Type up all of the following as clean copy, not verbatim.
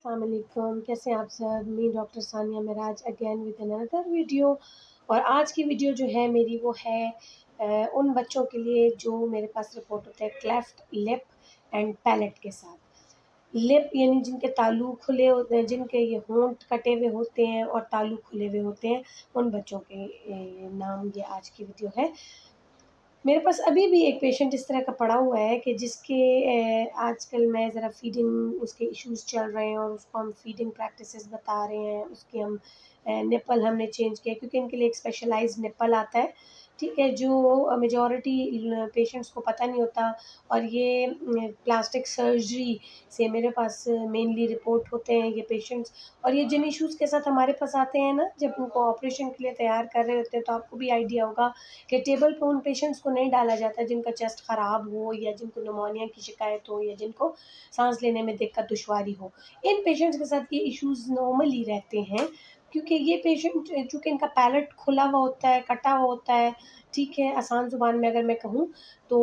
अस्सलामुअलैकुम, कैसे हैं आप सब? मैं doctor Sania Miraj again with another video. और आज की वीडियो जो है मेरी वो है उन बच्चों के लिए जो मेरे पास रिपोर्ट होता है क्लेफ्ट लिप एंड पैलेट के साथ। लिप यानी जिनके तालू खुले होते हैं, जिनके ये होंठ कटे हुए होते हैं और तालू खुले हुए होते हैं, उन बच्चों के नाम ये आज की वीडियो है। मेरे पास अभी भी एक पेशेंट इस तरह का पड़ा हुआ है कि जिसके आजकल मैं ज़रा फ़ीडिंग उसके इश्यूज़ चल रहे हैं और उसको हम फ़ीडिंग प्रैक्टिसेस बता रहे हैं। उसकी हम निप्पल हमने चेंज किया क्योंकि इनके लिए एक स्पेशलाइज़्ड निप्पल आता है, ठीक है? जो मेजॉरिटी पेशेंट्स को पता नहीं होता। और ये प्लास्टिक सर्जरी से मेरे पास मेनली रिपोर्ट होते हैं ये पेशेंट्स। और ये जिन इश्यूज़ के साथ हमारे पास आते हैं ना, जब उनको ऑपरेशन के लिए तैयार कर रहे होते हैं, तो आपको भी आइडिया होगा कि टेबल पे उन पेशेंट्स को नहीं डाला जाता जिनका चेस्ट ख़राब हो या जिनको निमोनिया की शिकायत हो या जिनको सांस लेने में दिक्कत दुश्वारी हो। इन पेशेंट्स के साथ ये इश्यूज़ नॉर्मली रहते हैं क्योंकि ये पेशेंट चूँकि इनका पैलेट खुला हुआ होता है, कटा हुआ होता है, ठीक है? आसान ज़ुबान में अगर मैं कहूँ तो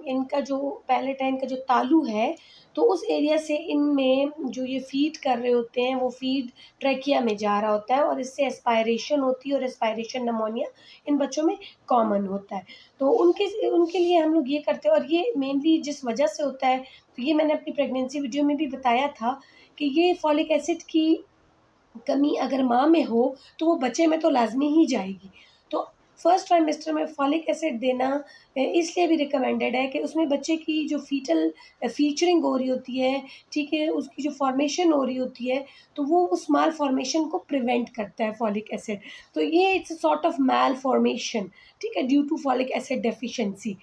इनका जो पैलेट है, इनका जो तालू है, तो उस एरिया से इनमें जो ये फ़ीड कर रहे होते हैं वो फ़ीड ट्रैकिया में जा रहा होता है और इससे एस्पायरेशन होती है और एस्पायरेशन निमोनिया इन बच्चों में कॉमन होता है। तो उनके उनके लिए हम लोग ये करते हैं और ये मेनली जिस वजह से होता है, तो ये मैंने अपनी प्रेगनेंसी वीडियो में भी बताया था कि ये फ़ोलिक एसिड की कमी अगर माँ में हो, तो वो बच्चे में तो लाज़मी ही जाएगी। तो फर्स्ट ट्राइमेस्टर में फ़ोलिक एसिड देना इसलिए भी रिकमेंडेड है कि उसमें बच्चे की जो फ़ीटल फ़ीचरिंग हो रही होती है, ठीक है? उसकी जो फ़ॉर्मेशन हो रही होती है, तो वो उस माल फ़ॉर्मेशन को प्रिवेंट करता है फ़ोलिक एसिड। तो ये it's a sort of malformation, ठीक है? Due to folic acid deficiency.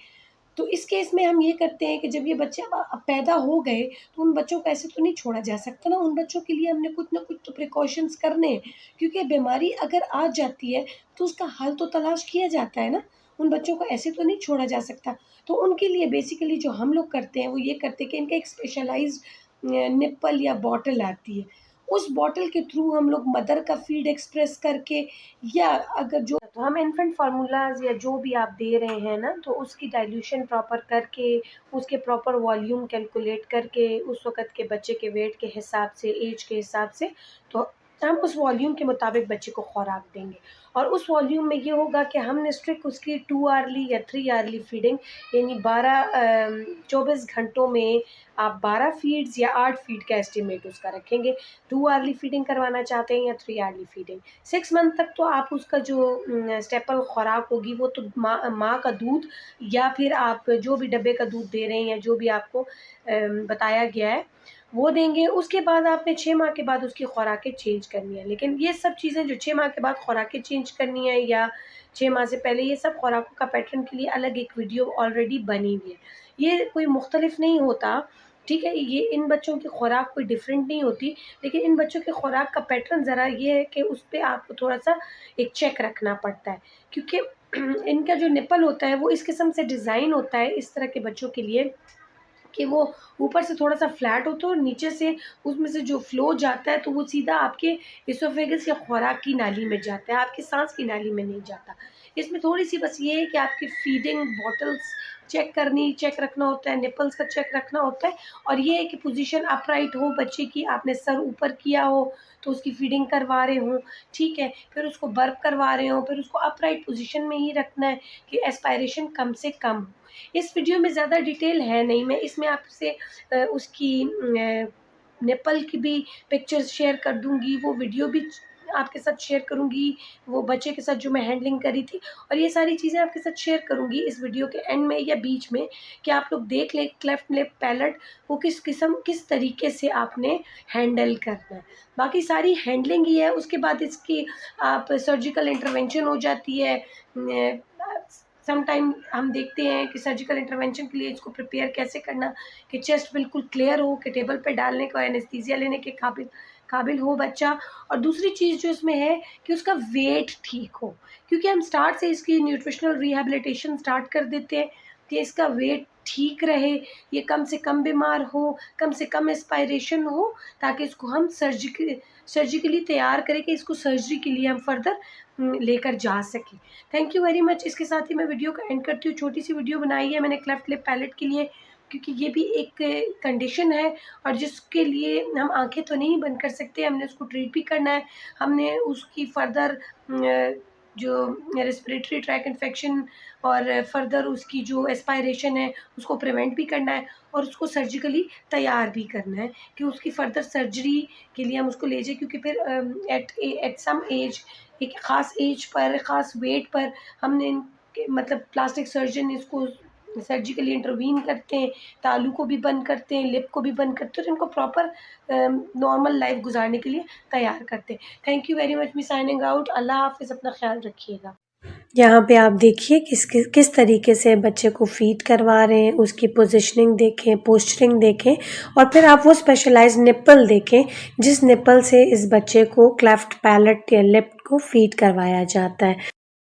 तो इस केस में हम ये करते हैं कि जब ये बच्चे पैदा हो गए, तो उन बच्चों को ऐसे तो नहीं छोड़ा जा सकता ना, उन बच्चों के लिए हमने कुछ ना कुछ तो प्रिकॉशंस करने हैं, क्योंकि बीमारी अगर आ जाती है, तो उसका हल तो तलाश किया जाता है ना, उन बच्चों को ऐसे तो नहीं छोड़ा जा सकता। तो उनके लिए बेसिकली जो हम लोग करते हैं, वो ये करते हैं कि इनका एक स्पेशलाइज़्ड निप्पल या बॉटल आती है, उस बॉटल के थ्रू हम लोग मदर का फ़ीड एक्सप्रेस करके या अगर जो तो हम इन्फेंट फार्मूलाज़ या जो भी आप दे रहे हैं ना, तो उसकी डाइल्यूशन प्रॉपर करके, उसके प्रॉपर वॉल्यूम कैलकुलेट करके, उस वक़्त के बच्चे के वेट के हिसाब से, ऐज के हिसाब से, तो हम उस वॉल्यूम के मुताबिक बच्चे को खुराक देंगे। और उस वॉल्यूम में ये होगा कि हमने स्ट्रिक्ट उसकी 2 आवरली या 3 आवरली फीडिंग यानी 24 घंटों में आप 12 फ़ीड्स या 8 फ़ीड का एस्टीमेट उसका रखेंगे। 2 आवरली फीडिंग करवाना चाहते हैं या 3 आवरली फीडिंग। 6 मंथ तक तो आप उसका जो स्टेपल खुराक होगी वो तो माँ का दूध या फिर आप जो भी डब्बे का दूध दे रहे हैं या जो भी आपको बताया गया है वो देंगे। उसके बाद आपने 6 माह के बाद उसकी खुराकें चेंज करनी है। लेकिन ये सब चीज़ें जो 6 माह के बाद खुराकें चेंज करनी है या 6 माह से पहले, ये सब खुराकों का पैटर्न के लिए अलग एक वीडियो ऑलरेडी बनी हुई है। ये कोई मुख्तलिफ नहीं होता, ठीक है? ये इन बच्चों की खुराक कोई डिफरेंट नहीं होती, लेकिन इन बच्चों की खुराक का पैटर्न ज़रा ये है कि उस पे आपको थोड़ा-सा एक चेक रखना पड़ता है, क्योंकि इनका जो निप्पल होता है वो इस किस्म से डिज़ाइन होता है इस तरह के बच्चों के लिए कि वो ऊपर से थोड़ा-सा फ्लैट होता है और नीचे से उसमें से जो फ्लो जाता है तो वो सीधा आपके इसोफेगस या खुराक की नाली में जाता है, आपकी साँस की नाली में नहीं जाता। इसमें थोड़ी-सी बस ये है कि आपकी फीडिंग बॉटल्स चेक रखना होता है, निपल्स का चेक रखना होता है। और ये है कि पोज़ीशन अपराइट हो बच्चे की, आपने सर ऊपर किया हो तो उसकी फीडिंग करवा रहे हों, ठीक है? फिर उसको बर्प करवा रहे हों, फिर उसको अपराइट पोज़ीशन में ही रखना है कि एस्पायरेशन कम से कम हो। इस वीडियो में ज़्यादा डिटेल है नहीं, मैं इसमें आपसे उसकी निप्पल की भी पिक्चर्स शेयर कर दूँगी, वो वीडियो भी आपके साथ शेयर करूँगी, वो बच्चे के साथ जो मैं हैंडलिंग करी थी, और ये सारी चीज़ें आपके साथ शेयर करूँगी इस वीडियो के एंड में या बीच में कि आप लोग देख लें क्लेफ्ट लिप पैलेट वो किस तरीके से आपने हैंडल करना है। बाकी सारी हैंडलिंग ही है, उसके बाद इसकी आप सर्जिकल इंटरवेंशन हो जाती है। सम टाइम हम देखते हैं कि सर्जिकल इंटरवेंशन के लिए इसको प्रिपेयर कैसे करना कि चेस्ट बिल्कुल क्लियर हो, कि टेबल पे डालने का एनेस्थीसिया लेने के काबिल काबिल हो बच्चा। और दूसरी चीज़ जो इसमें है कि उसका वेट ठीक हो, क्योंकि हम स्टार्ट से इसकी न्यूट्रिशनल रिहैबिलिटेशन स्टार्ट कर देते हैं कि इसका वेट ठीक रहे, ये कम से कम बीमार हो, कम से कम एस्पायरेशन हो, ताकि इसको हम सर्जिकली तैयार करें कि इसको सर्जरी के लिए हम फर्दर लेकर जा सकें। Thank you very much. इसके साथ ही मैं वीडियो का एंड करती हूँ। छोटी सी वीडियो बनाई है मैंने क्लेफ्ट लिप पैलेट के लिए। क्योंकि ये भी एक कंडीशन है और जिसके लिए हम आंखें तो नहीं बंद कर सकते, हमने उसको ट्रीट भी करना है, हमने उसकी फर्दर जो रेस्पिरेटरी ट्रैक इन्फेक्शन और फर्दर उसकी जो एस्पायरेशन है उसको प्रिवेंट भी करना है और उसको सर्जिकली तैयार भी करना है कि उसकी फर्दर सर्जरी के लिए हम उसको ले जाए, क्योंकि फिर एट सम एज, एक ख़ास एज पर, ख़ास वेट पर हमने मतलब प्लास्टिक सर्जन इसको सर्जिकली इंटरवीन करते हैं, तालू को भी बंद करते हैं, लिप को भी बंद करते हैं, तो इनको प्रॉपर नॉर्मल लाइफ गुजारने के लिए तैयार करते हैं। Thank you very much, me signing out. अल्लाह हाफ़िज़, अपना ख्याल रखिएगा। यहाँ पे आप देखिए किस तरीके से बच्चे को फीड करवा रहे हैं, उसकी पोजीशनिंग देखें, पोस्चरिंग देखें और फिर आप वो स्पेशलाइज्ड निप्पल देखें जिस निप्पल से इस बच्चे को क्लेफ्ट पैलेट या लिप को फीड करवाया जाता है।